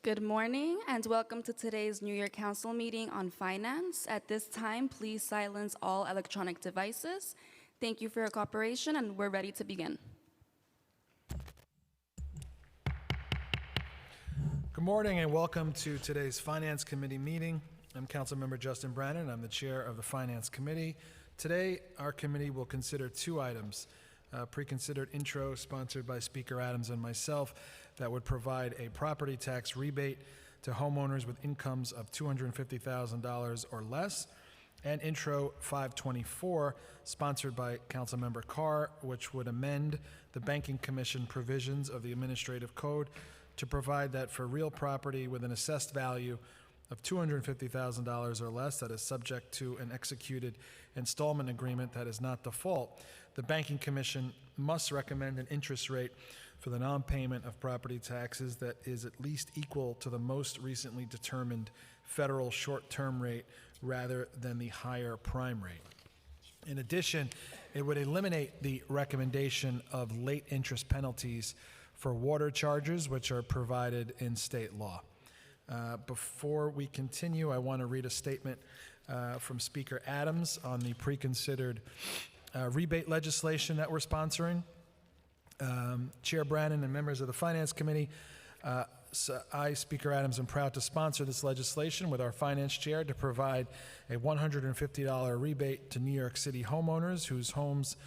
Good morning and welcome to today's New Year Council meeting on finance. At this time, please silence all electronic devices. Thank you for your cooperation and we're ready to begin. Good morning and welcome to today's Finance Committee meeting. I'm Councilmember Justin Brannon. I'm the chair of the Finance Committee. Today, our committee will consider two items. Pre-considered intro sponsored by Speaker Adams and myself that would provide a property tax rebate to homeowners with incomes of $250,000 or less, and intro 524 sponsored by Councilmember Carr, which would amend the Banking Commission provisions of the Administrative Code to provide that for real property with an assessed value of $250,000 or less that is subject to an executed installment agreement that is not default, the Banking Commission must recommend an interest rate for the non-payment of property taxes that is at least equal to the most recently determined federal short-term rate rather than the higher prime rate. In addition, it would eliminate the recommendation of late interest penalties for water charges, which are provided in state law. Before we continue, I want to read a statement from Speaker Adams on the pre-considered rebate legislation that we're sponsoring. Chair Brannon and members of the Finance Committee, I, Speaker Adams, am proud to sponsor this legislation with our Finance Chair to provide a $150 rebate to New York City homeowners whose homes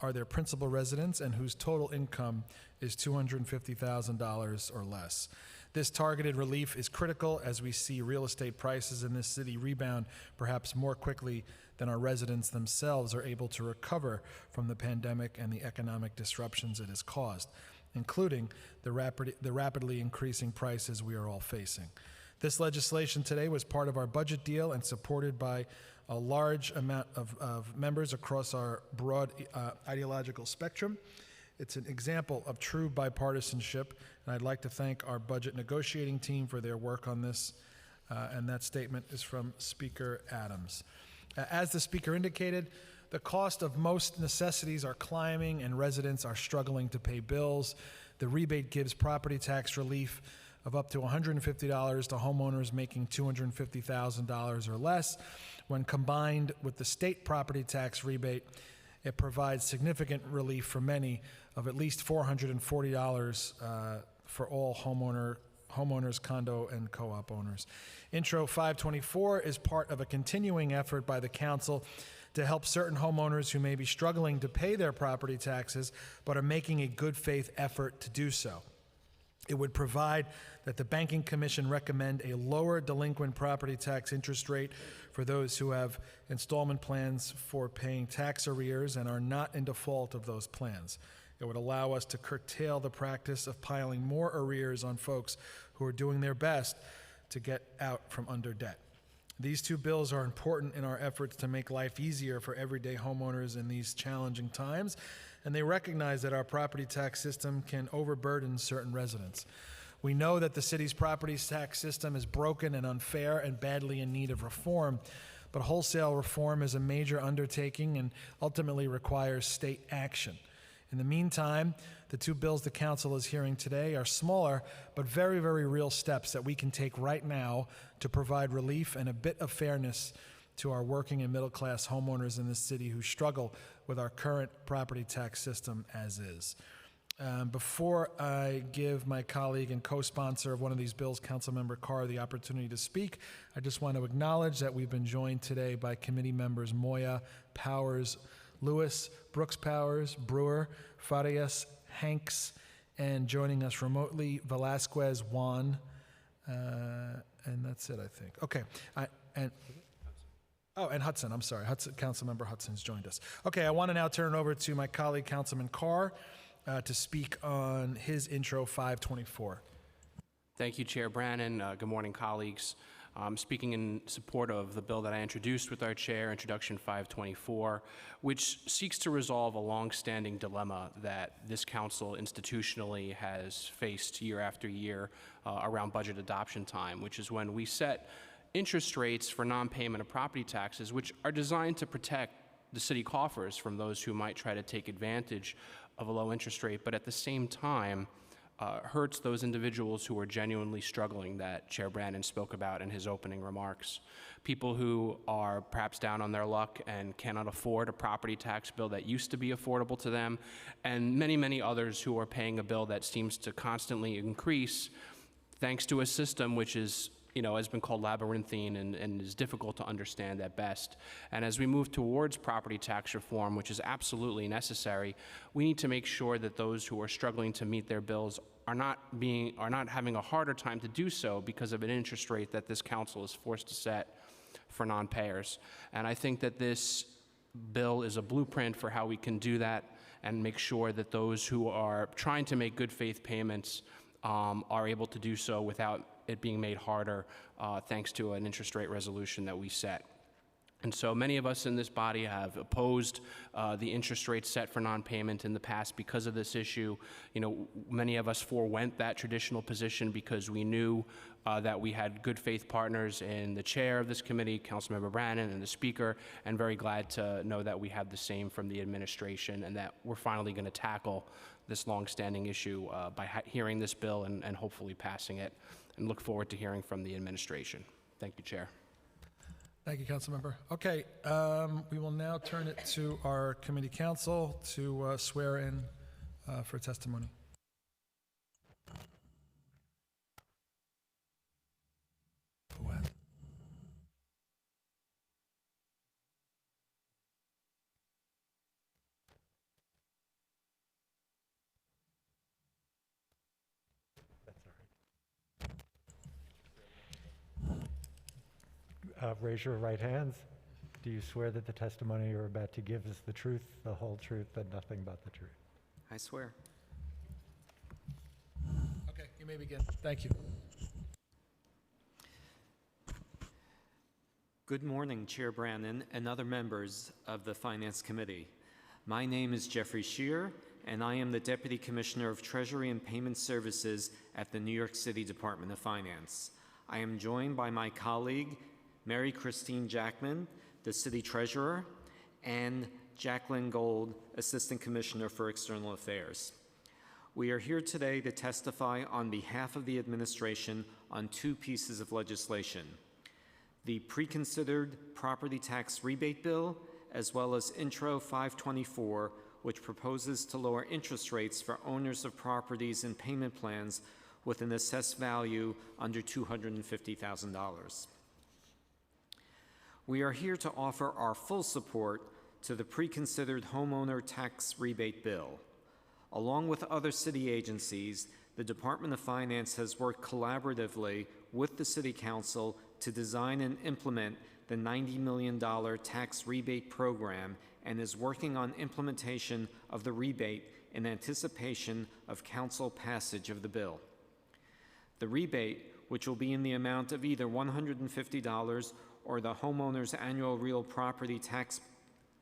are their principal residence and whose total income is $250,000 or less. This targeted relief is critical as we see real estate prices in this city rebound perhaps more quickly than our residents themselves are able to recover from the pandemic and the economic disruptions it has caused, including the rapidly increasing prices we are all facing. This legislation today was part of our budget deal and supported by a large amount of members across our broad ideological spectrum. It's an example of true bipartisanship, and I'd like to thank our budget negotiating team for their work on this, and that statement is from Speaker Adams. As the Speaker indicated, the cost of most necessities are climbing and residents are struggling to pay bills. The rebate gives property tax relief of up to $150 to homeowners making $250,000 or less. When combined with the state property tax rebate, it provides significant relief for many of at least $440 for all homeowners, condo, and co-op owners. Intro 524 is part of a continuing effort by the Council to help certain homeowners who may be struggling to pay their property taxes but are making a good faith effort to do so. It would provide that the Banking Commission recommend a lower delinquent property tax interest rate for those who have installment plans for paying tax arrears and are not in default of those plans. It would allow us to curtail the practice of piling more arrears on folks who are doing their best to get out from under debt. These two bills are important in our efforts to make life easier for everyday homeowners in these challenging times, and they recognize that our property tax system can overburden certain residents. We know that the city's property tax system is broken and unfair and badly in need of reform, but wholesale reform is a major undertaking and ultimately requires state action. In the meantime, the two bills the Council is hearing today are smaller but very, very real steps that we can take right now to provide relief and a bit of fairness to our working and middle-class homeowners in this city who struggle with our current property tax system as is. Before I give my colleague and co-sponsor of one of these bills, Councilmember Carr, the opportunity to speak, I just want to acknowledge that we've been joined today by committee members Moya, Powers, Lewis, Brooks Powers, Brewer, Farias, Hanks, and joining us remotely, Velasquez, Juan, and that's it, I think. Okay, and Hudson, I'm sorry. Councilmember Hudson's joined us. Okay, I want to now turn it over to my colleague, Councilman Carr, to speak on his intro 524. Thank you, Chair Brannon. Good morning, colleagues. Speaking in support of the bill that I introduced with our chair, Introduction 524, which seeks to resolve a long-standing dilemma that this council institutionally has faced year after year around budget adoption time, which is when we set interest rates for non-payment of property taxes, which are designed to protect the city coffers from those who might try to take advantage of a low interest rate, but at the same time hurts those individuals who are genuinely struggling that Chair Brannon spoke about in his opening remarks. People who are perhaps down on their luck and cannot afford a property tax bill that used to be affordable to them, and many, many others who are paying a bill that seems to constantly increase thanks to a system which is, has been called labyrinthine and is difficult to understand at best. And as we move towards property tax reform, which is absolutely necessary, we need to make sure that those who are struggling to meet their bills are not having a harder time to do so because of an interest rate that this council is forced to set for non-payers. And I think that this bill is a blueprint for how we can do that and make sure that those who are trying to make good faith payments are able to do so without it being made harder thanks to an interest rate resolution that we set. And so many of us in this body have opposed the interest rate set for non-payment in the past because of this issue. Many of us forewent that traditional position because we knew that we had good faith partners in the chair of this committee, Councilmember Brannon, and the speaker, and very glad to know that we have the same from the administration and that we're finally going to tackle this longstanding issue by hearing this bill and hopefully passing it, and look forward to hearing from the administration. Thank you, Chair. Thank you, Councilmember. Okay, we will now turn it to our committee counsel to swear in for testimony. Fouad. Raise your right hands. Do you swear that the testimony you're about to give is the truth, the whole truth, and nothing but the truth? I swear. Okay, you may begin. Thank you. Good morning, Chair Brannon and other members of the Finance Committee. My name is Jeffrey Shearer, and I am the Deputy Commissioner of Treasury and Payment Services at the New York City Department of Finance. I am joined by my colleague, Mary Christine Jackman, the City Treasurer, and Jacqueline Gold, Assistant Commissioner for External Affairs. We are here today to testify on behalf of the administration on two pieces of legislation: the pre-considered property tax rebate bill, as well as Intro 524, which proposes to lower interest rates for owners of properties and payment plans with an assessed value under $250,000. We are here to offer our full support to the pre-considered homeowner tax rebate bill. Along with other city agencies, the Department of Finance has worked collaboratively with the City Council to design and implement the $90 million tax rebate program and is working on implementation of the rebate in anticipation of Council passage of the bill. The rebate, which will be in the amount of either $150 or the homeowner's annual real property tax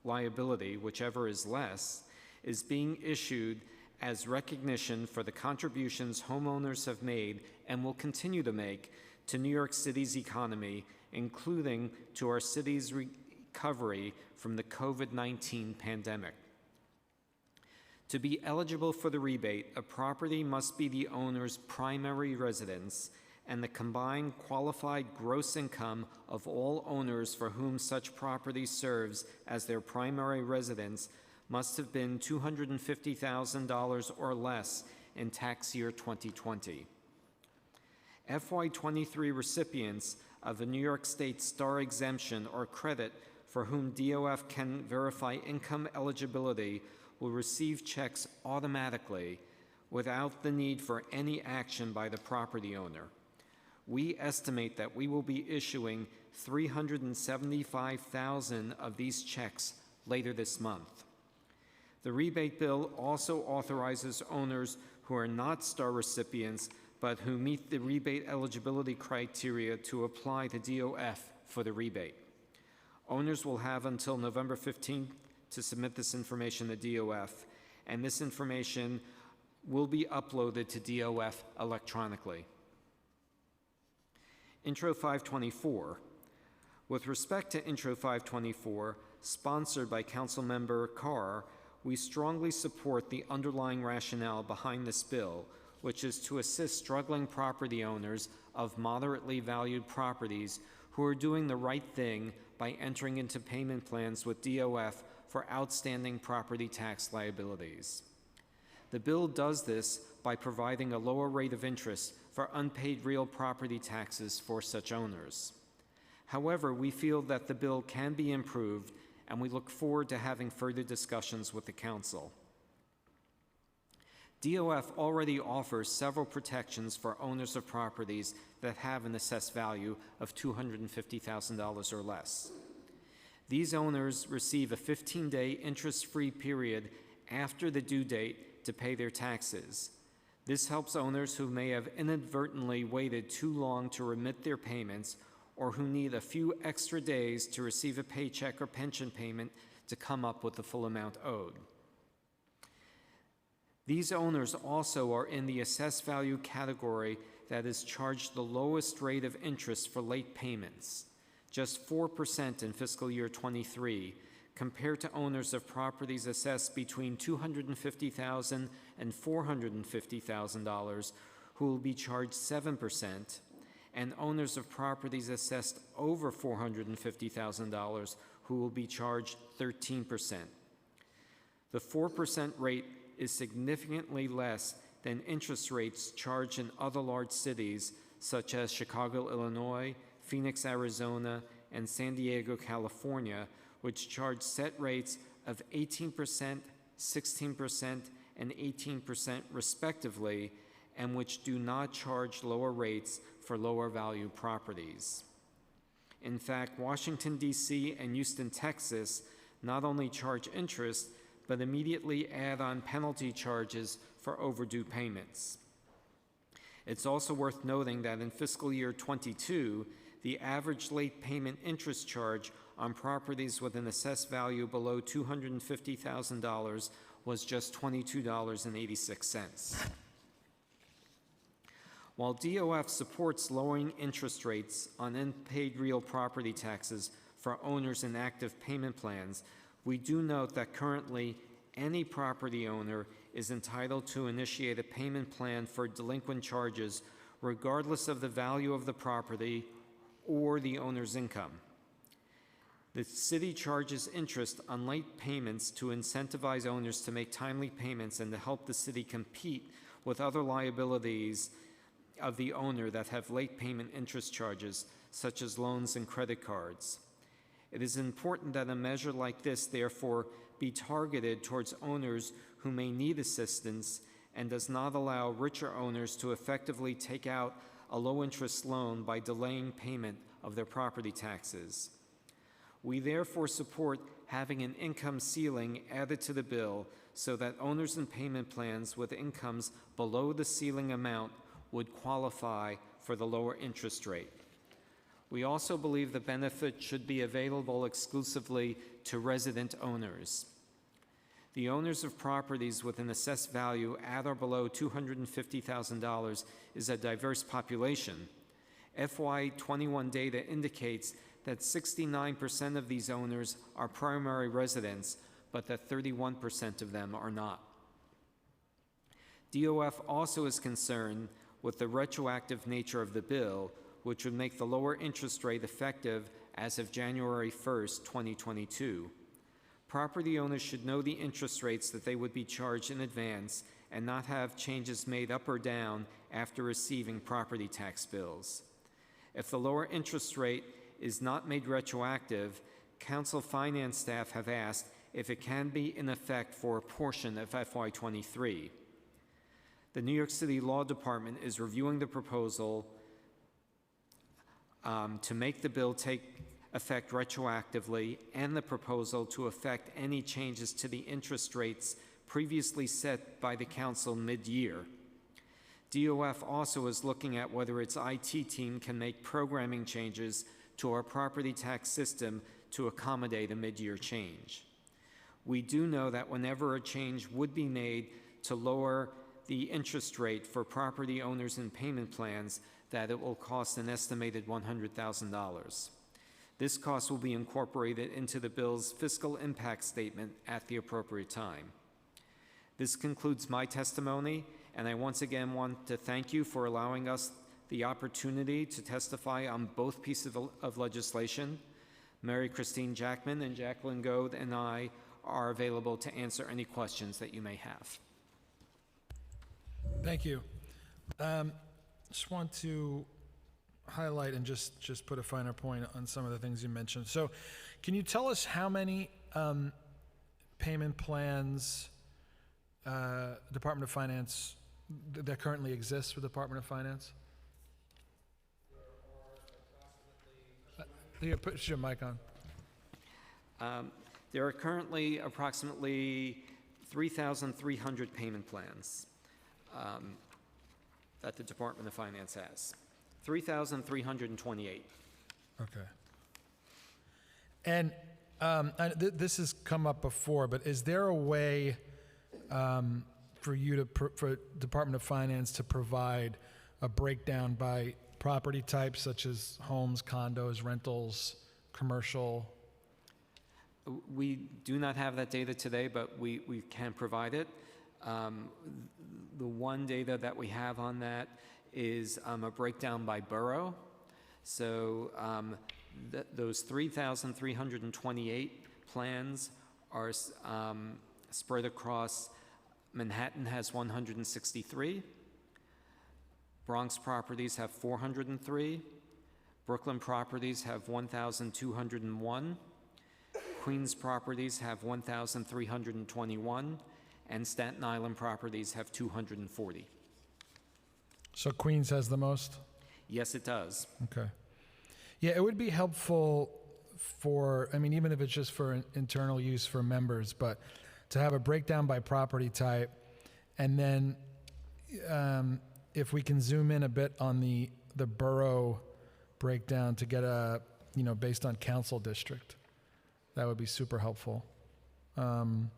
liability, whichever is less, is being issued as recognition for the contributions homeowners have made and will continue to make to New York City's economy, including to our city's recovery from the COVID-19 pandemic. To be eligible for the rebate, a property must be the owner's primary residence, and the combined qualified gross income of all owners for whom such property serves as their primary residence must have been $250,000 or less in tax year 2020. FY23 recipients of a New York State Star exemption or credit for whom DOF can verify income eligibility will receive checks automatically without the need for any action by the property owner. We estimate that we will be issuing 375,000 of these checks later this month. The rebate bill also authorizes owners who are not STAR recipients but who meet the rebate eligibility criteria to apply to DOF for the rebate. Owners will have until November 15th to submit this information to DOF, and this information will be uploaded to DOF electronically. Intro 524. With respect to Intro 524, sponsored by Councilmember Carr, we strongly support the underlying rationale behind this bill, which is to assist struggling property owners of moderately valued properties who are doing the right thing by entering into payment plans with DOF for outstanding property tax liabilities. The bill does this by providing a lower rate of interest for unpaid real property taxes for such owners. However, we feel that the bill can be improved, and we look forward to having further discussions with the Council. DOF already offers several protections for owners of properties that have an assessed value of $250,000 or less. These owners receive a 15-day interest-free period after the due date to pay their taxes. This helps owners who may have inadvertently waited too long to remit their payments or who need a few extra days to receive a paycheck or pension payment to come up with the full amount owed. These owners also are in the assessed value category that is charged the lowest rate of interest for late payments, just 4% in fiscal year 23, compared to owners of properties assessed between $250,000 and $450,000 who will be charged 7%, and owners of properties assessed over $450,000 who will be charged 13%. The 4% rate is significantly less than interest rates charged in other large cities such as Chicago, Illinois, Phoenix, Arizona, and San Diego, California, which charge set rates of 18%, 16%, and 18% respectively, and which do not charge lower rates for lower value properties. In fact, Washington, D.C. and Houston, Texas not only charge interest, but immediately add on penalty charges for overdue payments. It's also worth noting that in fiscal year 22, the average late payment interest charge on properties with an assessed value below $250,000 was just $22.86. While DOF supports lowering interest rates on unpaid real property taxes for owners in active payment plans, we do note that currently any property owner is entitled to initiate a payment plan for delinquent charges regardless of the value of the property or the owner's income. The city charges interest on late payments to incentivize owners to make timely payments and to help the city compete with other liabilities of the owner that have late payment interest charges, such as loans and credit cards. It is important that a measure like this, therefore, be targeted towards owners who may need assistance and does not allow richer owners to effectively take out a low-interest loan by delaying payment of their property taxes. We therefore support having an income ceiling added to the bill so that owners in payment plans with incomes below the ceiling amount would qualify for the lower interest rate. We also believe the benefit should be available exclusively to resident owners. The owners of properties with an assessed value at or below $250,000 is a diverse population. FY21 data indicates that 69% of these owners are primary residents, but that 31% of them are not. DOF also is concerned with the retroactive nature of the bill, which would make the lower interest rate effective as of January 1st, 2022. Property owners should know the interest rates that they would be charged in advance and not have changes made up or down after receiving property tax bills. If the lower interest rate is not made retroactive, Council Finance staff have asked if it can be in effect for a portion of FY23. The New York City Law Department is reviewing the proposal to make the bill take effect retroactively and the proposal to effect any changes to the interest rates previously set by the Council mid-year. DOF also is looking at whether its IT team can make programming changes to our property tax system to accommodate a mid-year change. We do know that whenever a change would be made to lower the interest rate for property owners in payment plans, that it will cost an estimated $100,000. This cost will be incorporated into the bill's fiscal impact statement at the appropriate time. This concludes my testimony, and I once again want to thank you for allowing us the opportunity to testify on both pieces of legislation. Mary Christine Jackman and Jacqueline Goad and I are available to answer any questions that you may have. Thank you. Just want to highlight and just put a finer point on some of the things you mentioned. So can you tell us how many payment plans Department of Finance that currently exists with Department of Finance? Yeah, put your mic on. There are currently approximately 3,300 payment plans that the Department of Finance has. 3,328. Okay. And this has come up before, but is there a way for you to, for Department of Finance to provide a breakdown by property types such as homes, condos, rentals, commercial? We do not have that data today, but we can provide it. The one data that we have on that is a breakdown by borough. So those 3,328 plans are spread across. Manhattan has 163. Bronx properties have 403. Brooklyn properties have 1,201. Queens properties have 1,321. And Staten Island properties have 240. So Queens has the most? Yes, it does. Okay. Yeah, it would be helpful for, I mean, even if it's just for internal use for members, but to have a breakdown by property type, and then if we can zoom in a bit on the borough breakdown to get a, you know, based on council district, that would be super helpful. And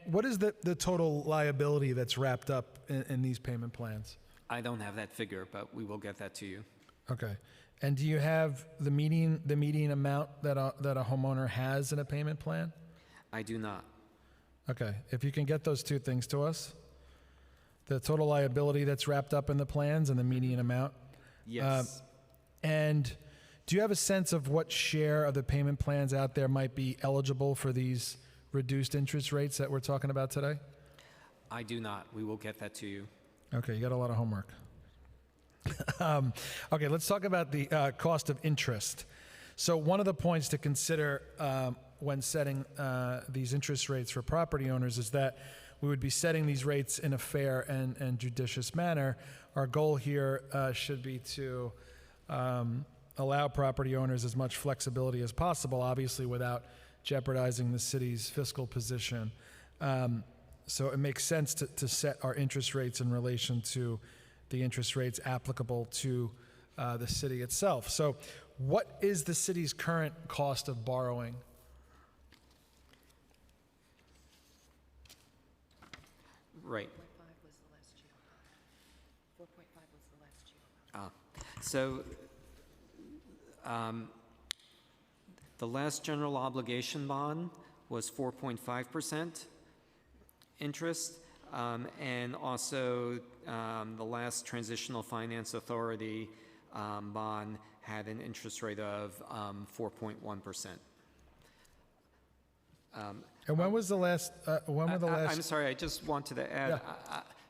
what is the total liability that's wrapped up in these payment plans? I don't have that figure, but we will get that to you. Okay. And do you have the median amount that a homeowner has in a payment plan? I do not. Okay. If you can get those two things to us, the total liability that's wrapped up in the plans and the median amount. Yes. And do you have a sense of what share of the payment plans out there might be eligible for these reduced interest rates that we're talking about today? I do not. We will get that to you. Okay, you got a lot of homework. Okay, let's talk about the cost of interest. So one of the points to consider when setting these interest rates for property owners is that we would be setting these rates in a fair and judicious manner. Our goal here should be to allow property owners as much flexibility as possible, obviously without jeopardizing the city's fiscal position. So it makes sense to set our interest rates in relation to the interest rates applicable to the city itself. So what is the city's current cost of borrowing? Right. 4.5 was the last GO. 4.5 was the last GO. So the last general obligation bond was 4.5% interest, and also the last transitional finance authority bond had an interest rate of 4.1%. And when was the last, when were the last? I'm sorry, I just wanted to add,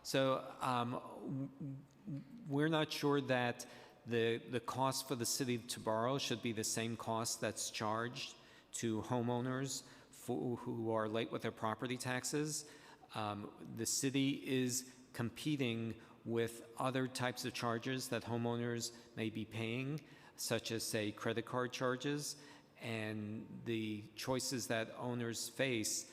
so we're not sure that the cost for the city to borrow should be the same cost that's charged to homeowners who are late with their property taxes. The city is competing with other types of charges that homeowners may be paying, such as, say, credit card charges, and the choices that owners face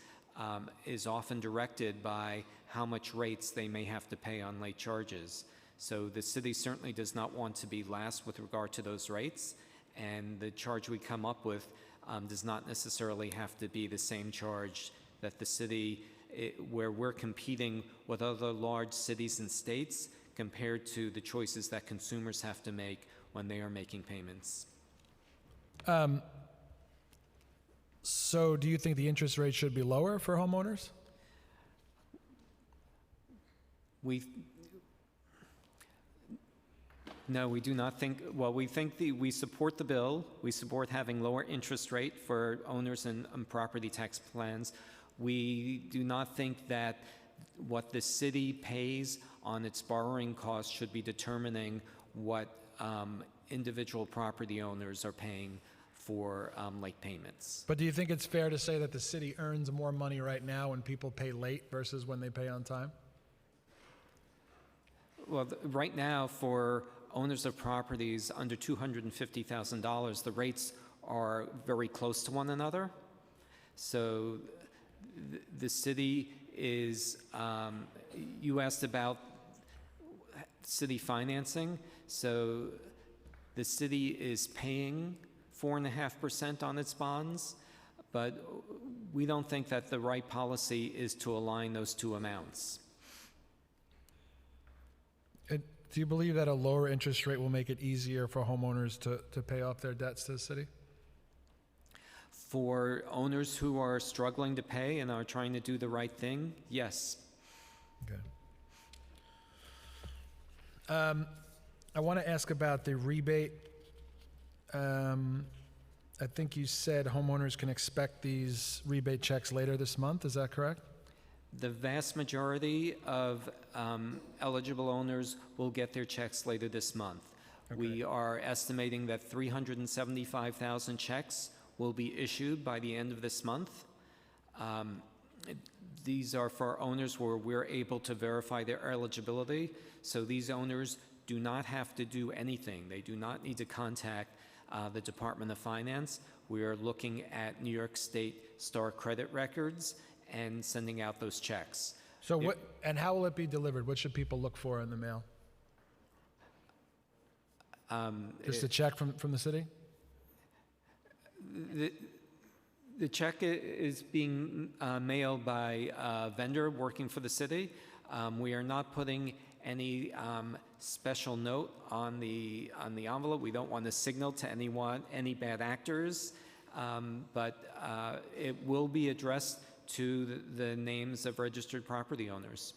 is often directed by how much rates they may have to pay on late charges. So the city certainly does not want to be last with regard to those rates, and the charge we come up with does not necessarily have to be the same charge that the city, where we're competing with other large cities and states compared to the choices that consumers have to make when they are making payments. So do you think the interest rate should be lower for homeowners? We, no, we do not think, well, we think we support the bill. We support having lower interest rate for owners and property tax plans. We do not think that what the city pays on its borrowing costs should be determining what individual property owners are paying for late payments. But do you think it's fair to say that the city earns more money right now when people pay late versus when they pay on time? Well, right now, for owners of properties under $250,000, the rates are very close to one another. So the city is, you asked about city financing. So the city is paying 4.5% on its bonds, but we don't think that the right policy is to align those two amounts. Do you believe that a lower interest rate will make it easier for homeowners to pay off their debts to the city? For owners who are struggling to pay and are trying to do the right thing, yes. Okay. I want to ask about the rebate. I think you said homeowners can expect these rebate checks later this month. Is that correct? The vast majority of eligible owners will get their checks later this month. Okay. We are estimating that 375,000 checks will be issued by the end of this month. These are for owners where we're able to verify their eligibility. So these owners do not have to do anything. They do not need to contact the Department of Finance. We are looking at New York State Star credit records and sending out those checks. So what, and how will it be delivered? What should people look for in the mail? Just a check from the city? The check is being mailed by a vendor working for the city. We are not putting any special note on the envelope. We don't want to signal to anyone, any bad actors, but it will be addressed to the names of registered property owners.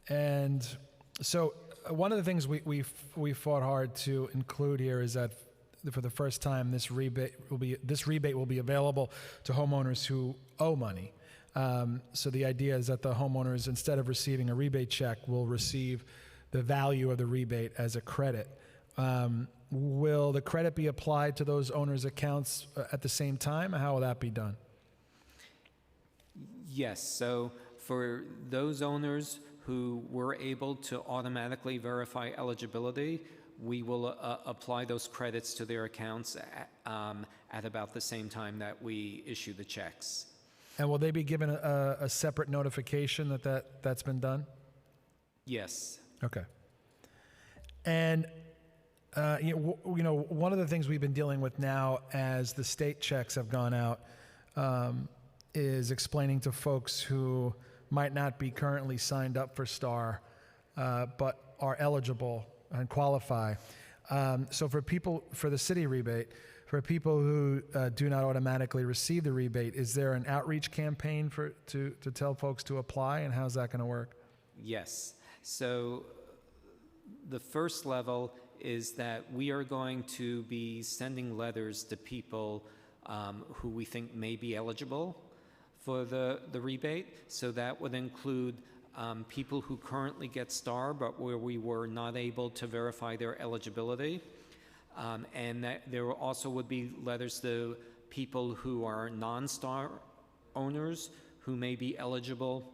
And So one of the things we fought hard to include here is that for the first time, this rebate will be available to homeowners who owe money. So the idea is that the homeowners, instead of receiving a rebate check, will receive the value of the rebate as a credit. Will the credit be applied to those owners' accounts at the same time? How will that be done? Yes. So for those owners who were able to automatically verify eligibility, we will apply those credits to their accounts at about the same time that we issue the checks. And will they be given a separate notification that's been done? Yes. Okay. And one of the things we've been dealing with now as the state checks have gone out is explaining to folks who might not be currently signed up for STAR but are eligible and qualify. So for the city rebate, for people who do not automatically receive the rebate, is there an outreach campaign to tell folks to apply, and how's that going to work? Yes. So the first level is that we are going to be sending letters to people who we think may be eligible for the rebate. So that would include people who currently get STAR but where we were not able to verify their eligibility. And that there also would be letters to people who are non-STAR owners who may be eligible.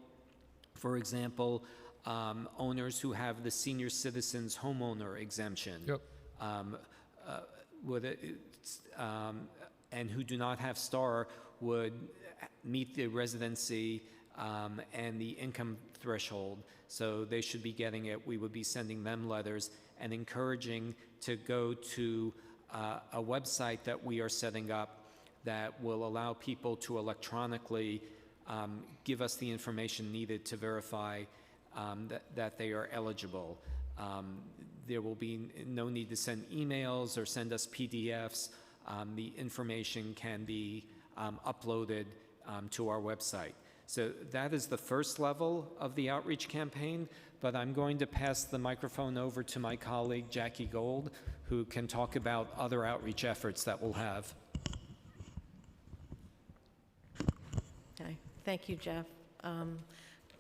For example, owners who have the senior citizens homeowner exemption. Yep. And who do not have STAR would meet the residency and the income threshold, so they should be getting it. We would be sending them letters and encouraging to go to a website that we are setting up that will allow people to electronically give us the information needed to verify that they are eligible. There will be no need to send emails or send us PDFs. The information can be uploaded to our website. So that is the first level of the outreach campaign, but I'm going to pass the microphone over to my colleague, Jackie Gold, who can talk about other outreach efforts that we'll have. Okay, thank you, Jeff.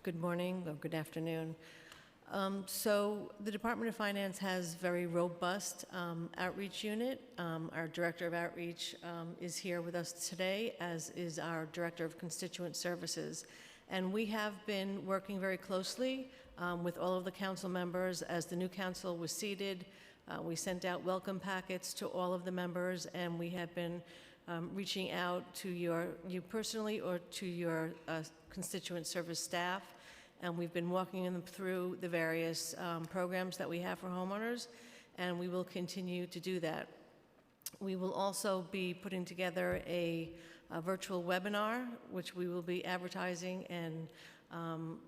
Good morning or good afternoon. So the Department of Finance has very robust outreach unit. Our Director of Outreach is here with us today, as is our Director of Constituent Services. And we have been working very closely with all of the council members. As the new council was seated, we sent out welcome packets to all of the members, and we have been reaching out to you personally or to your constituent service staff. And we've been walking them through the various programs that we have for homeowners, and we will continue to do that. We will also be putting together a virtual webinar, which we will be advertising and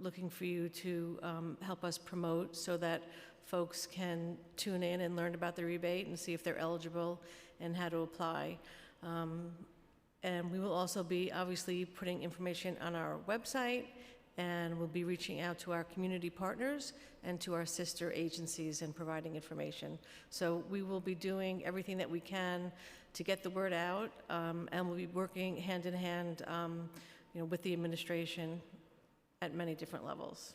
looking for you to help us promote so that folks can tune in and learn about the rebate and see if they're eligible and how to apply. And we will also be obviously putting information on our website, and we'll be reaching out to our community partners and to our sister agencies and providing information. So we will be doing everything that we can to get the word out, and we'll be working hand in hand with the administration at many different levels.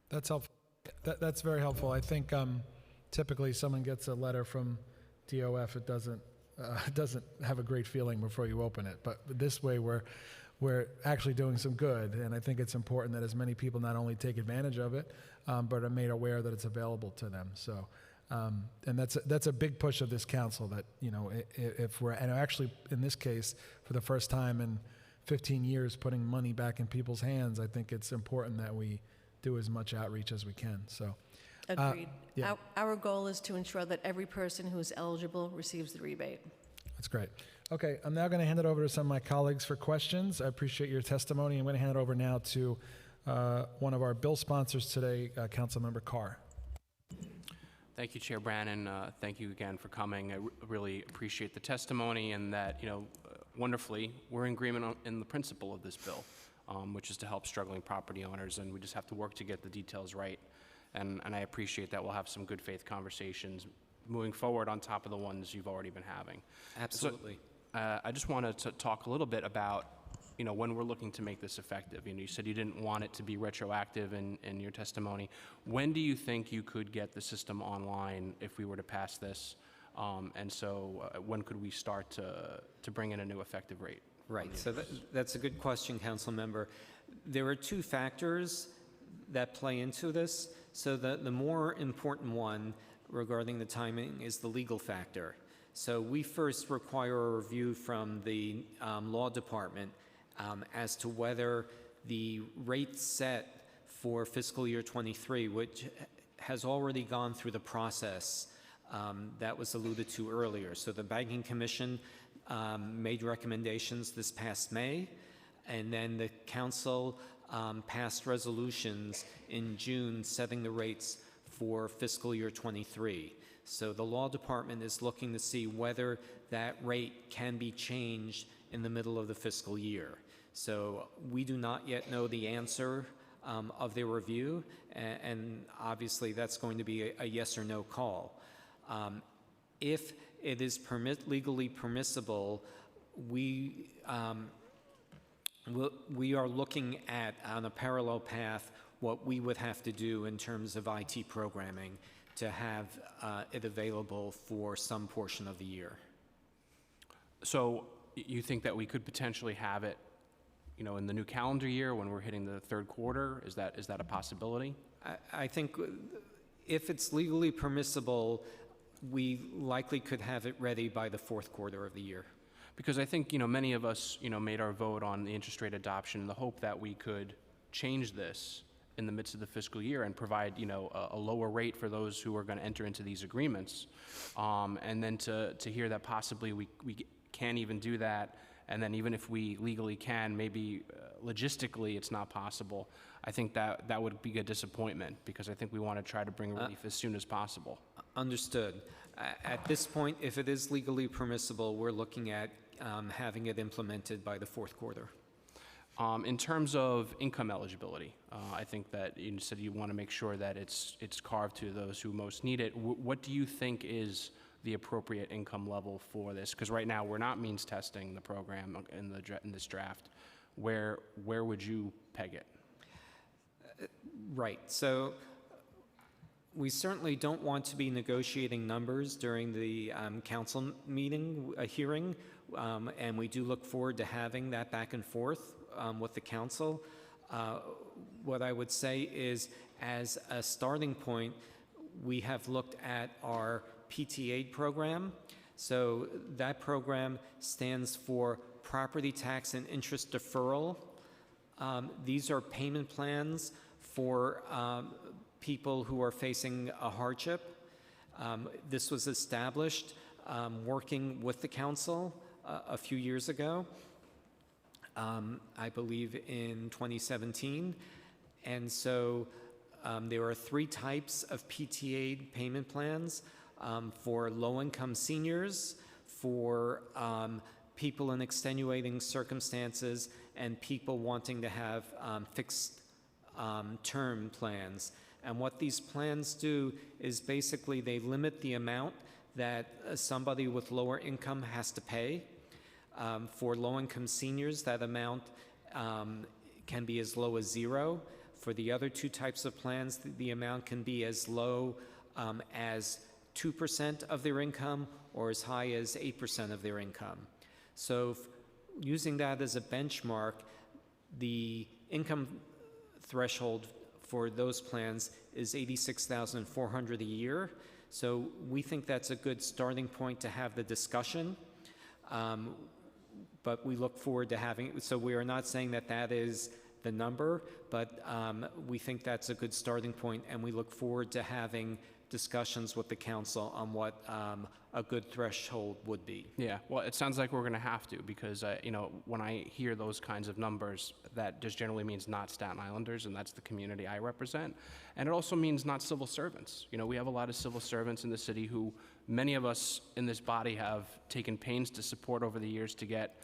That's helpful. That's very helpful. I think typically someone gets a letter from DOF, it doesn't have a great feeling before you open it. But this way we're actually doing some good, and I think it's important that as many people not only take advantage of it, but are made aware that it's available to them. So, and that's a big push of this council. That if we're, and actually in this case for the first time in 15 years, putting money back in people's hands, I think it's important that we do as much outreach as we can. So, Agreed. Yeah. Our goal is to ensure that every person who is eligible receives the rebate. That's great. Okay, I'm now going to hand it over to some of my colleagues for questions. I appreciate your testimony. I'm going to hand it over now to one of our bill sponsors today, Councilmember Carr. Thank you, Chair Brannon. Thank you again for coming. I really appreciate the testimony, and that, wonderfully, we're in agreement in the principle of this bill, which is to help struggling property owners, and we just have to work to get the details right. And I appreciate that we'll have some good faith conversations moving forward on top of the ones you've already been having. Absolutely. So, I just wanted to talk a little bit about, when we're looking to make this effective. You said you didn't want it to be retroactive in your testimony. When do you think you could get the system online if we were to pass this? And so when could we start to bring in a new effective rate? Right. So that's a good question, Council Member. There are two factors that play into this. So the more important one regarding the timing is the legal factor. So we first require a review from the law department as to whether the rate set for fiscal year 23, which has already gone through the process that was alluded to earlier. So the Banking Commission made recommendations this past May, and then the council passed resolutions in June setting the rates for fiscal year 23. So the law department is looking to see whether that rate can be changed in the middle of the fiscal year. So we do not yet know the answer of their review, and obviously that's going to be a yes or no call. If it is legally permissible, we are looking at, on a parallel path, what we would have to do in terms of IT programming to have it available for some portion of the year. So you think that we could potentially have it, in the new calendar year when we're hitting the third quarter? Is that a possibility? I think if it's legally permissible, we likely could have it ready by the fourth quarter of the year. Because I think, many of us, made our vote on the interest rate adoption in the hope that we could change this in the midst of the fiscal year and provide, a lower rate for those who are going to enter into these agreements. And then to hear that possibly we can't even do that, and then even if we legally can, maybe logistically it's not possible. I think that would be a disappointment, because I think we want to try to bring relief as soon as possible. Understood. At this point, if it is legally permissible, we're looking at having it implemented by the fourth quarter. In terms of income eligibility, I think that you said you want to make sure that it's carved to those who most need it. What do you think is the appropriate income level for this? Because right now we're not means testing the program in this draft. Where would you peg it? Right. So we certainly don't want to be negotiating numbers during the council meeting, hearing, and we do look forward to having that back and forth with the council. What I would say is, as a starting point, we have looked at our PTA program. So that program stands for Property Tax and Interest Deferral. These are payment plans for people who are facing a hardship. This was established working with the council a few years ago, I believe in 2017. And so there are 3 types of PTA payment plans for low-income seniors, for people in extenuating circumstances, and people wanting to have fixed term plans. And what these plans do is basically they limit the amount that somebody with lower income has to pay. For low-income seniors, that amount can be as low as 0. For the other 2 types of plans, the amount can be as low as 2% of their income or as high as 8% of their income. So using that as a benchmark, the income threshold for those plans is $86,400 a year. So we think that's a good starting point to have the discussion. But we look forward to having, so we are not saying that that is the number, but we think that's a good starting point, and we look forward to having discussions with the council on what a good threshold would be. Yeah, well, it sounds like we're going to have to, because when I hear those kinds of numbers, that just generally means not Staten Islanders, and that's the community I represent. And it also means not civil servants. We have a lot of civil servants in the city who many of us in this body have taken pains to support over the years to get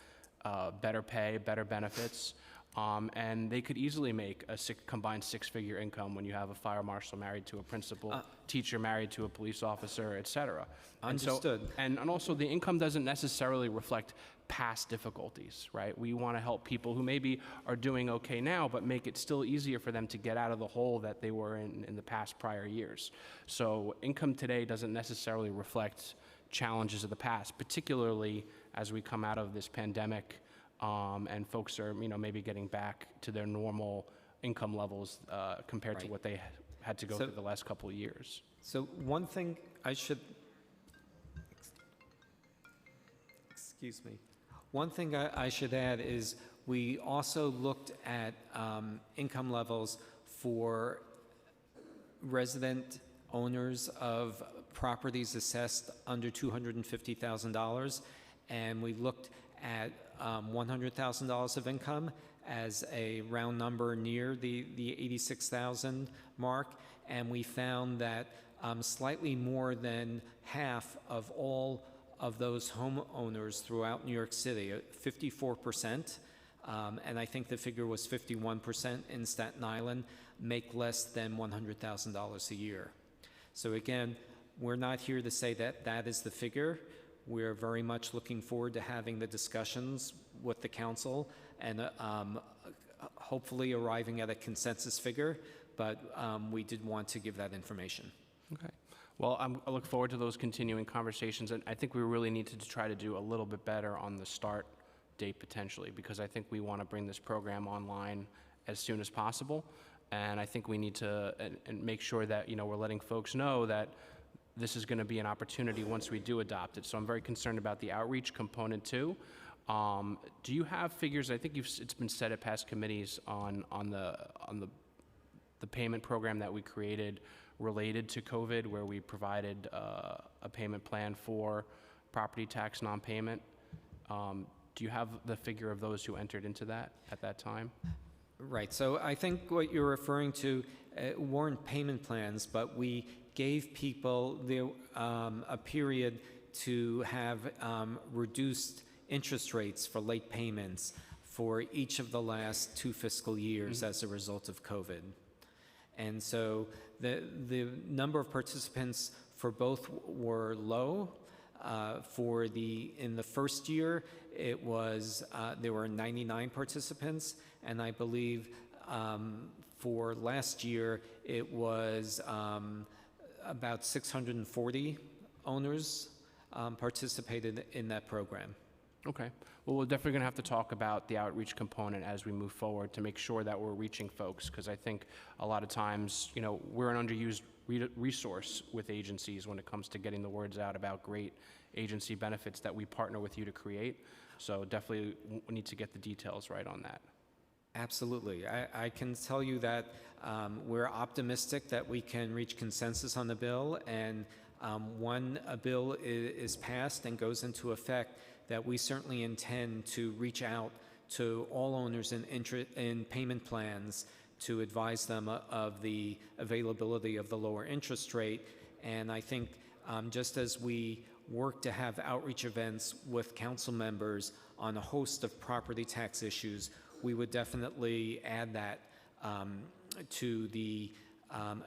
better pay, better benefits. And they could easily make a combined 6-figure income when you have a fire marshal married to a principal, teacher married to a police officer, et cetera. Understood. And also the income doesn't necessarily reflect past difficulties, right? We want to help people who maybe are doing okay now, but make it still easier for them to get out of the hole that they were in the past prior years. So income today doesn't necessarily reflect challenges of the past, particularly as we come out of this pandemic. And folks are, maybe getting back to their normal income levels compared to what they had to go through the last couple of years. So one thing I should, excuse me, one thing I should add is we also looked at income levels for resident owners of properties assessed under $250,000, and we looked at $100,000 of income as a round number near the 86,000 mark, and we found that slightly more than half of all of those homeowners throughout New York City, 54%, and I think the figure was 51% in Staten Island, make less than $100,000 a year. So again, we're not here to say that that is the figure. We're very much looking forward to having the discussions with the council and hopefully arriving at a consensus figure, but we did want to give that information. Okay. Well, I look forward to those continuing conversations, and I think we really need to try to do a little bit better on the start date potentially, because I think we want to bring this program online as soon as possible, and I think we need to and make sure that we're letting folks know that this is going to be an opportunity once we do adopt it. So I'm very concerned about the outreach component too. Do you have figures? I think it's been said at past committees on the payment program that we created related to COVID, where we provided a payment plan for property tax non-payment. Do you have the figure of those who entered into that at that time? Right. So I think what you're referring to weren't payment plans, but we gave people a period to have reduced interest rates for late payments for each of the last 2 fiscal years as a result of COVID. And so the number of participants for both were low. In the first year, it was there were 99 participants, and I believe for last year it was about 640 owners participated in that program. Okay. Well, we're definitely going to have to talk about the outreach component as we move forward to make sure that we're reaching folks, because I think a lot of times, we're an underused resource with agencies when it comes to getting the words out about great agency benefits that we partner with you to create. So definitely we need to get the details right on that. Absolutely. I can tell you that we're optimistic that we can reach consensus on the bill, and when a bill is passed and goes into effect, that we certainly intend to reach out to all owners in payment plans to advise them of the availability of the lower interest rate. And I think just as we work to have outreach events with council members on a host of property tax issues, we would definitely add that to the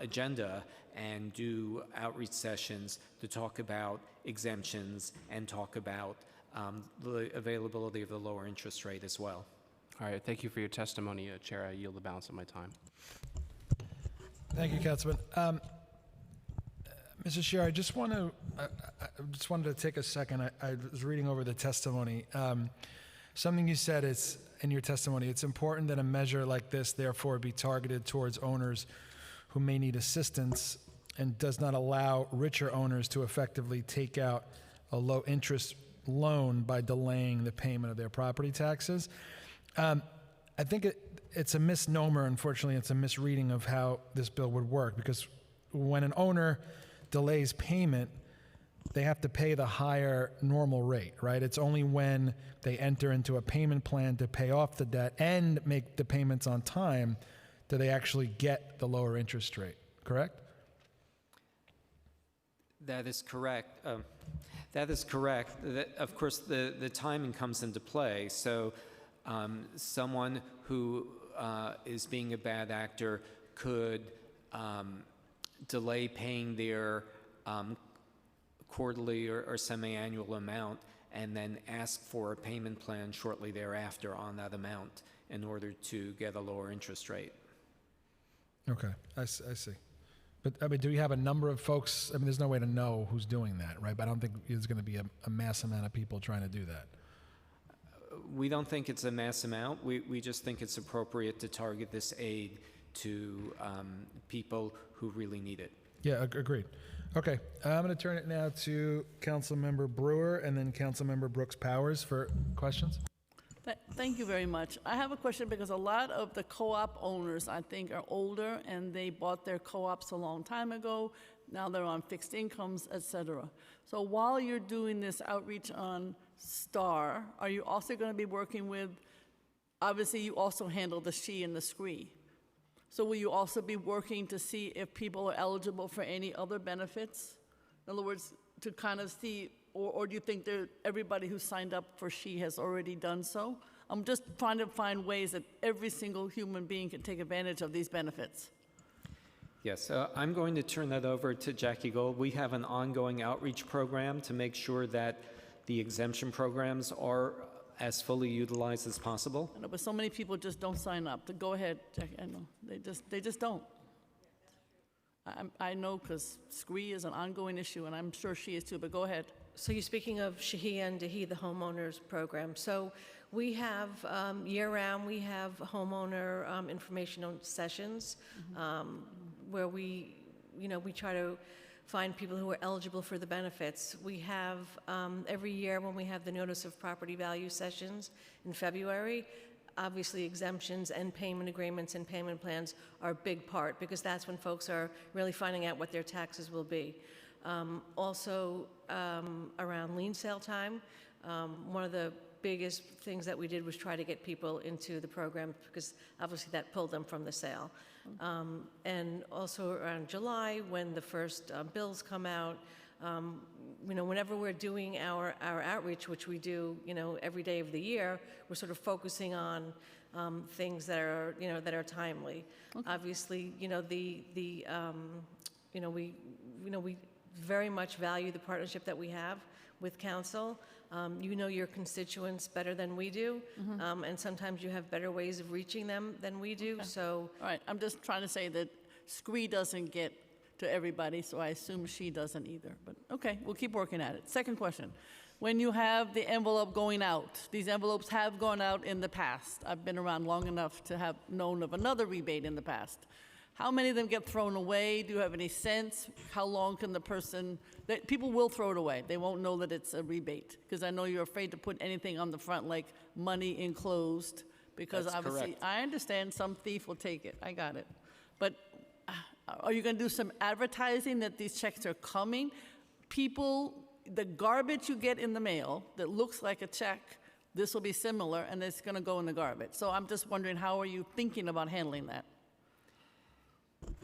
agenda and do outreach sessions to talk about exemptions and talk about the availability of the lower interest rate as well. All right. Thank you for your testimony, Chair. I yield the balance of my time. Thank you, Councilman. Mr. Shearer, I just wanted to take a second. I was reading over the testimony. Something you said is in your testimony, it's important that a measure like this, therefore, be targeted towards owners who may need assistance and does not allow richer owners to effectively take out a low-interest loan by delaying the payment of their property taxes. I think it's a misnomer. Unfortunately, it's a misreading of how this bill would work, because when an owner delays payment, they have to pay the higher normal rate, right? It's only when they enter into a payment plan to pay off the debt and make the payments on time do they actually get the lower interest rate, correct? That is correct. That is correct. Of course, the timing comes into play. So someone who is being a bad actor could delay paying their quarterly or semi-annual amount and then ask for a payment plan shortly thereafter on that amount in order to get a lower interest rate. Okay, I see. But, I mean, do we have a number of folks? I mean, there's no way to know who's doing that, right? But I don't think there's going to be a mass amount of people trying to do that. We don't think it's a mass amount. We just think it's appropriate to target this aid to people who really need it. Yeah, agreed. Okay, I'm going to turn it now to Councilmember Brewer and then Councilmember Brooks Powers for questions. Thank you very much. I have a question because a lot of the co-op owners, I think, are older and they bought their co-ops a long time ago. Now they're on fixed incomes, et cetera. So while you're doing this outreach on STAR, are you also going to be working with, obviously you also handle the SHE and the SCREE. So will you also be working to see if people are eligible for any other benefits? In other words, to kind of see, or do you think that everybody who signed up for SHE has already done so? I'm just trying to find ways that every single human being can take advantage of these benefits. Yes, I'm going to turn that over to Jackie Gold. We have an ongoing outreach program to make sure that the exemption programs are as fully utilized as possible. I know, but so many people just don't sign up. Go ahead, Jackie. I know they just don't. I know because SCREE is an ongoing issue, and I'm sure she is too. But go ahead. So you're speaking of SHE and DHE, the homeowners program. So we have year-round, we have homeowner informational sessions where we try to find people who are eligible for the benefits. We have every year when we have the notice of property value sessions in February, obviously exemptions and payment agreements and payment plans are a big part because that's when folks are really finding out what their taxes will be. Also, around lien sale time, one of the biggest things that we did was try to get people into the program because obviously that pulled them from the sale. And also around July, when the first bills come out, whenever we're doing our outreach, which we do, every day of the year, we're sort of focusing on things that are, that are timely. Obviously, we very much value the partnership that we have with council. You know your constituents better than we do, and sometimes you have better ways of reaching them than we do. So, All right, I'm just trying to say that SCREE doesn't get to everybody, so I assume she doesn't either. But okay, we'll keep working at it. Second question. When you have the envelope going out, these envelopes have gone out in the past. I've been around long enough to have known of another rebate in the past. How many of them get thrown away? Do you have any sense? How long can the person, people will throw it away. They won't know that it's a rebate. Because I know you're afraid to put anything on the front like money enclosed. Because That's obviously, correct. I understand some thief will take it. I got it. But are you going to do some advertising that these checks are coming? People, the garbage you get in the mail that looks like a check, this will be similar, and it's going to go in the garbage. So I'm just wondering, how are you thinking about handling that?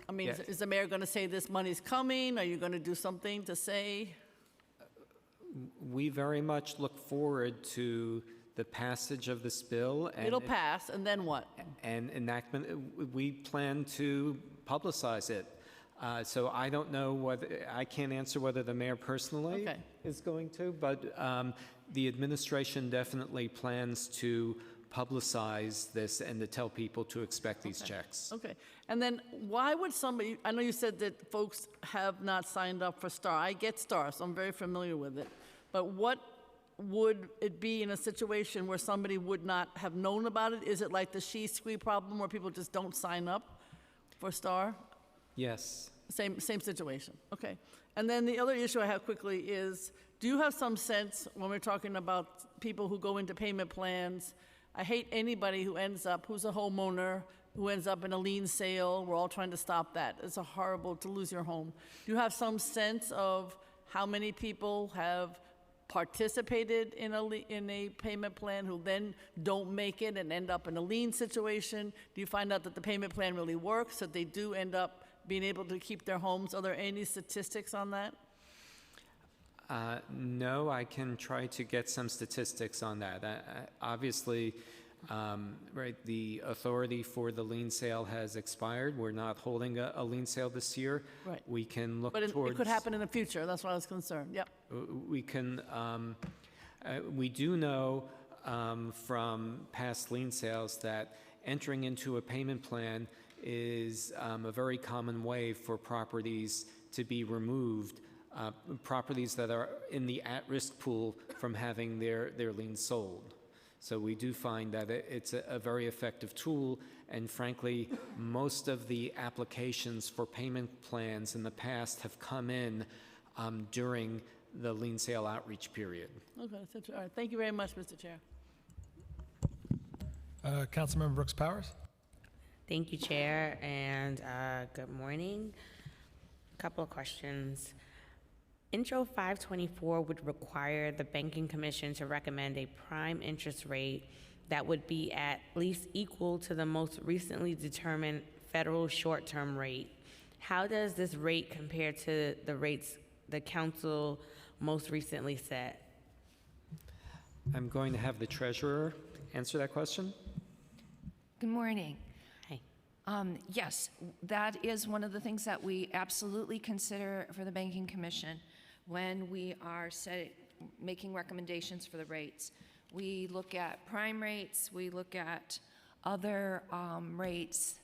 I mean, Yeah. is the mayor going to say this money's coming? Are you going to do something to say? We very much look forward to the passage of this bill. And It'll pass, and then what? and enactment. We plan to publicize it. So I don't know I can't answer whether the mayor personally Okay. is going to, but the administration definitely plans to publicize this and to tell people to expect these checks. Okay. And then why would somebody, I know you said that folks have not signed up for STAR. I get STAR, so I'm very familiar with it. But what would it be in a situation where somebody would not have known about it? Is it like the SCREE problem where people just don't sign up for STAR? Yes. Same situation. Okay. And then the other issue I have quickly is, do you have some sense when we're talking about people who go into payment plans? I hate anybody who's a homeowner, who ends up in a lien sale. We're all trying to stop that. It's horrible to lose your home. Do you have some sense of how many people have participated in a payment plan who then don't make it and end up in a lien situation? Do you find out that the payment plan really works, that they do end up being able to keep their homes? Are there any statistics on that? No, I can try to get some statistics on that. Obviously, right, the authority for the lien sale has expired. We're not holding a lien sale this year. Right. We can look But towards... it could happen in the future. That's why I was concerned. Yep. We can, we do know from past lien sales that entering into a payment plan is a very common way for properties to be removed, properties that are in the at-risk pool from having their liens sold. So we do find that it's a very effective tool, and frankly, most of the applications for payment plans in the past have come in during the lien sale outreach period. Okay, that's all right. Thank you very much, Mr. Chair. Councilmember Brooks Powers? Thank you, Chair, and good morning. A couple of questions. Intro 524 would require the Banking Commission to recommend a prime interest rate that would be at least equal to the most recently determined federal short-term rate. How does this rate compare to the rates the council most recently set? I'm going to have the treasurer answer that question. Good morning. Hi. Yes, that is one of the things that we absolutely consider for the Banking Commission when we are making recommendations for the rates. We look at prime rates, we look at other rates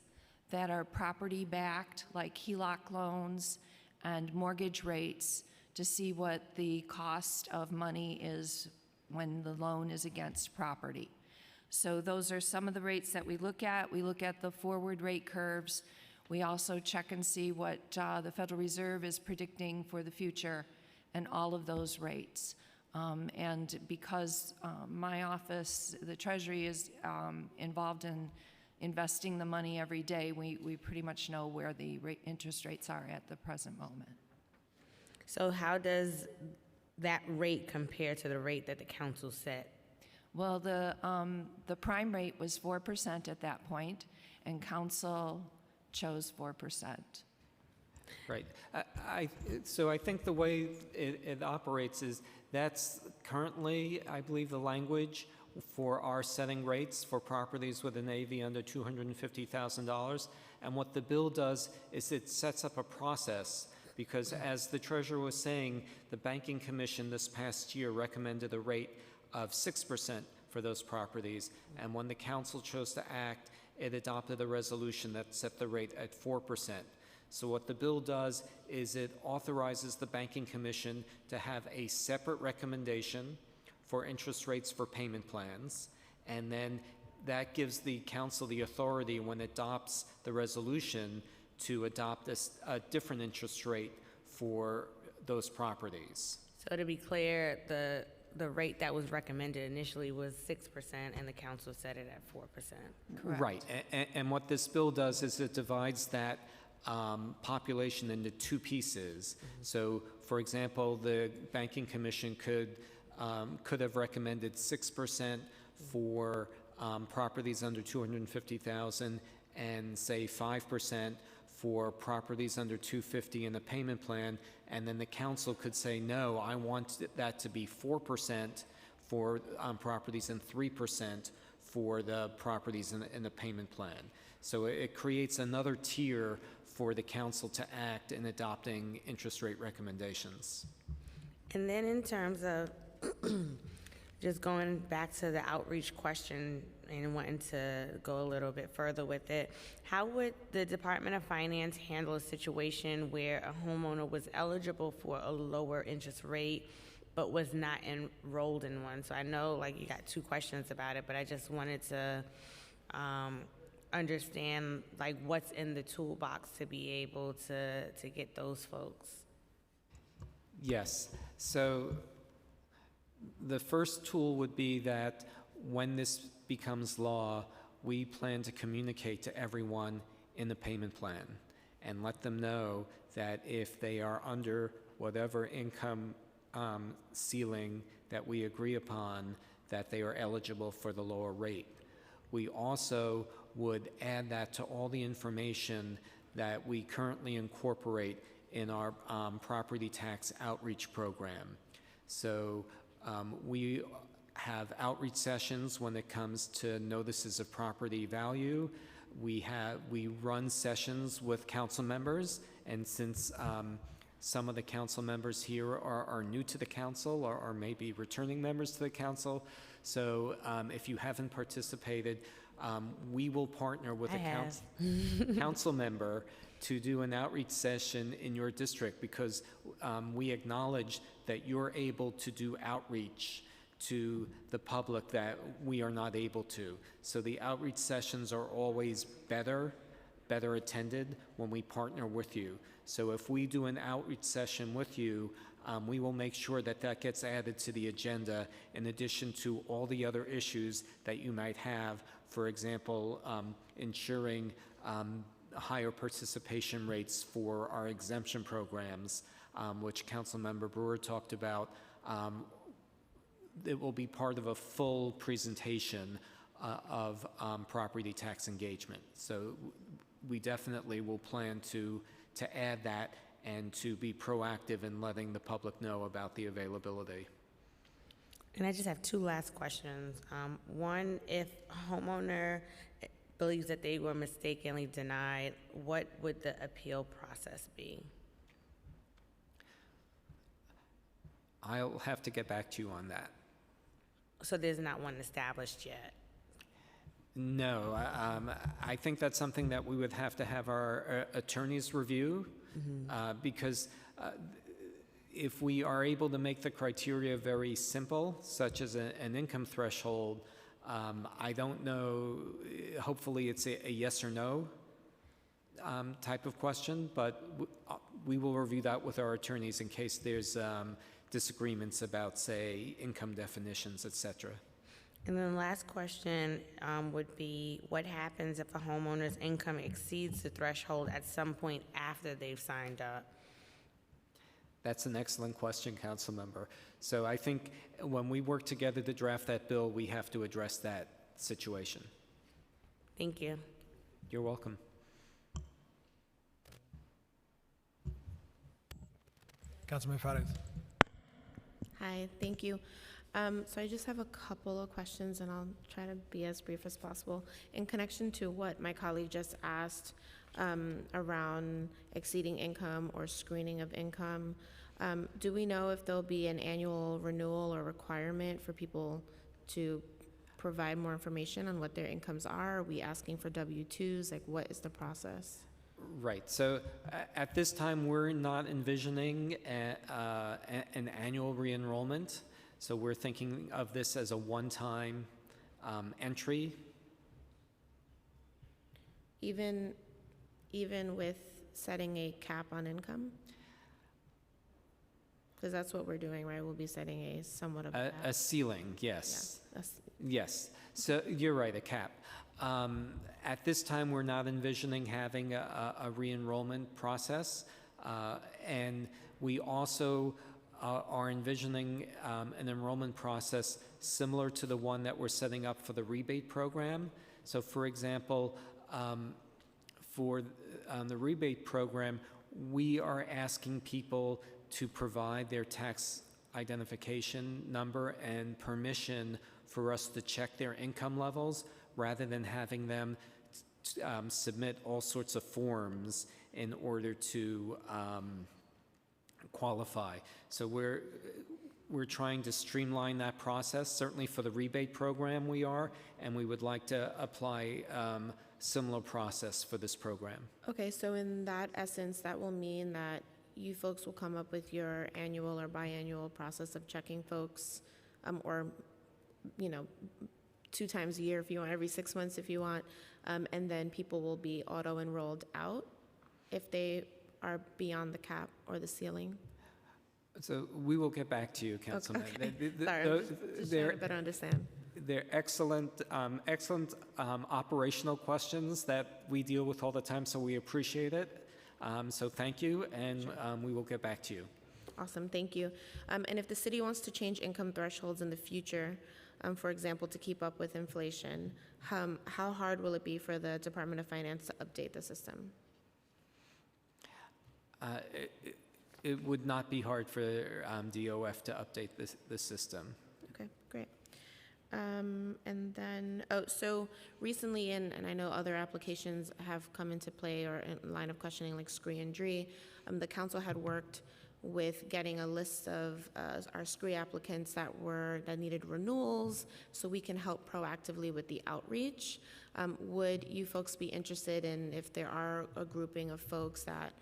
that are property-backed, like HELOC loans and mortgage rates, to see what the cost of money is when the loan is against property. So those are some of the rates that we look at. We look at the forward rate curves. We also check and see what the Federal Reserve is predicting for the future and all of those rates. And because my office, the Treasury, is involved in investing the money every day, we pretty much know where the interest rates are at the present moment. So how does that rate compare to the rate that the council set? Well, the prime rate was 4% at that point, and council chose 4%. Right. So I think the way it operates is that's currently, I believe, the language for our setting rates for properties with an AV under $250,000. And what the bill does is it sets up a process because, as the treasurer was saying, the Banking Commission this past year recommended a rate of 6% for those properties. And when the council chose to act, it adopted a resolution that set the rate at 4%. So what the bill does is it authorizes the Banking Commission to have a separate recommendation for interest rates for payment plans, and then that gives the council the authority, when it adopts the resolution, to adopt a different interest rate for those properties. So to be clear, the rate that was recommended initially was 6%, and the council set it at 4%. Correct. Right, and what this bill does is it divides that population into two pieces. So, for example, the Banking Commission could have recommended 6% for properties under 250,000, and say 5% for properties under 250 in the payment plan, and then the council could say, no, I want that to be 4% for properties and 3% for the properties in the payment plan. So it creates another tier for the council to act in adopting interest rate recommendations. And then in terms of just going back to the outreach question and wanting to go a little bit further with it, how would the Department of Finance handle a situation where a homeowner was eligible for a lower interest rate but was not enrolled in one? So I know, like, you got two questions about it, but I just wanted to understand, like, what's in the toolbox to be able to get those folks. Yes. So the first tool would be that when this becomes law, we plan to communicate to everyone in the payment plan and let them know that if they are under whatever income ceiling that we agree upon, that they are eligible for the lower rate. We also would add that to all the information that we currently incorporate in our property tax outreach program. So we have outreach sessions when it comes to notices of property value. We run sessions with council members, and since some of the council members here are new to the council or maybe returning members to the council, so if you haven't participated, we will partner with a council member to do an outreach session in your district, because we acknowledge that you're able to do outreach to the public that we are not able to. So the outreach sessions are always better attended when we partner with you. So if we do an outreach session with you, we will make sure that that gets added to the agenda in addition to all the other issues that you might have. For example, ensuring higher participation rates for our exemption programs, which Councilmember Brewer talked about. It will be part of a full presentation of property tax engagement. So we definitely will plan to add that and to be proactive in letting the public know about the availability. And I just have two last questions. One, if a homeowner believes that they were mistakenly denied, what would the appeal process be? I'll have to get back to you on that. So there's not one established yet? No, I think that's something that we would have to have our attorneys review, because if we are able to make the criteria very simple, such as an income threshold, I don't know, hopefully it's a yes or no type of question, but we will review that with our attorneys in case there's disagreements about, say, income definitions, et cetera. And then the last question would be, what happens if a homeowner's income exceeds the threshold at some point after they've signed up? That's an excellent question, Councilmember. So I think when we work together to draft that bill, we have to address that situation. Thank you. You're welcome. Councilman Fares. Hi, thank you. So I just have a couple of questions, and I'll try to be as brief as possible. In connection to what my colleague just asked around exceeding income or screening of income, do we know if there'll be an annual renewal or requirement for people to provide more information on what their incomes are? Are we asking for W-2s? Like, what is the process? Right. So at this time, we're not envisioning an annual re-enrollment. So we're thinking of this as a one-time entry. Even with setting a cap on income? Because that's what we're doing, right? We'll be setting a somewhat of a cap. A ceiling, yes. Yes. Yes. So you're right, a cap. At this time, we're not envisioning having a re-enrollment process. And we also are envisioning an enrollment process similar to the one that we're setting up for the rebate program. So for example, for the rebate program, we are asking people to provide their tax identification number and permission for us to check their income levels rather than having them submit all sorts of forms in order to qualify. So we're trying to streamline that process. Certainly for the rebate program we are, and we would like to apply similar process for this program. Okay, so in that essence, that will mean that you folks will come up with your annual or biannual process of checking folks, or, 2 times a year if you want, every 6 months if you want, and then people will be auto-enrolled out if they are beyond the cap or the ceiling? So we will get back to you, Councilman. Okay. Sorry, I'm just trying to better understand. They're excellent operational questions that we deal with all the time, so we appreciate it. So thank you, and we will get back to you. Awesome, thank you. And if the city wants to change income thresholds in the future, for example, to keep up with inflation, how hard will it be for the Department of Finance to update the system? It would not be hard for DOF to update the system. Okay, great. And then, so recently, and I know other applications have come into play or in line of questioning like SCREE and DREE, the council had worked with getting a list of our SCREE applicants that needed renewals so we can help proactively with the outreach. Would you folks be interested in, if there are a grouping of folks that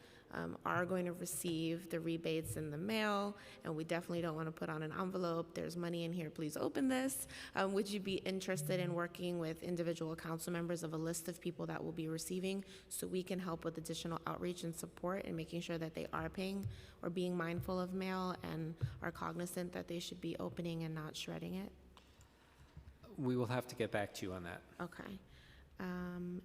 are going to receive the rebates in the mail, and we definitely don't want to put on an envelope, there's money in here, please open this. Would you be interested in working with individual council members of a list of people that will be receiving so we can help with additional outreach and support and making sure that they are paying or being mindful of mail and are cognizant that they should be opening and not shredding it? We will have to get back to you on that. Okay. And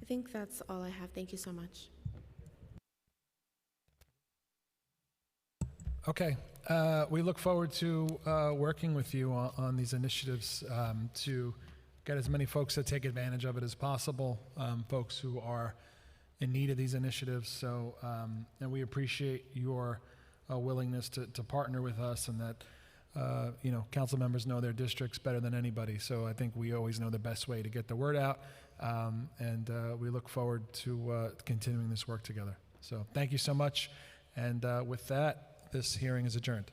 I think that's all I have. Thank you so much. Okay. We look forward to working with you on these initiatives to get as many folks to take advantage of it as possible, folks who are in need of these initiatives. So, and we appreciate your willingness to partner with us, and that, council members know their districts better than anybody. So I think we always know the best way to get the word out. And we look forward to continuing this work together. So thank you so much. And with that, this hearing is adjourned.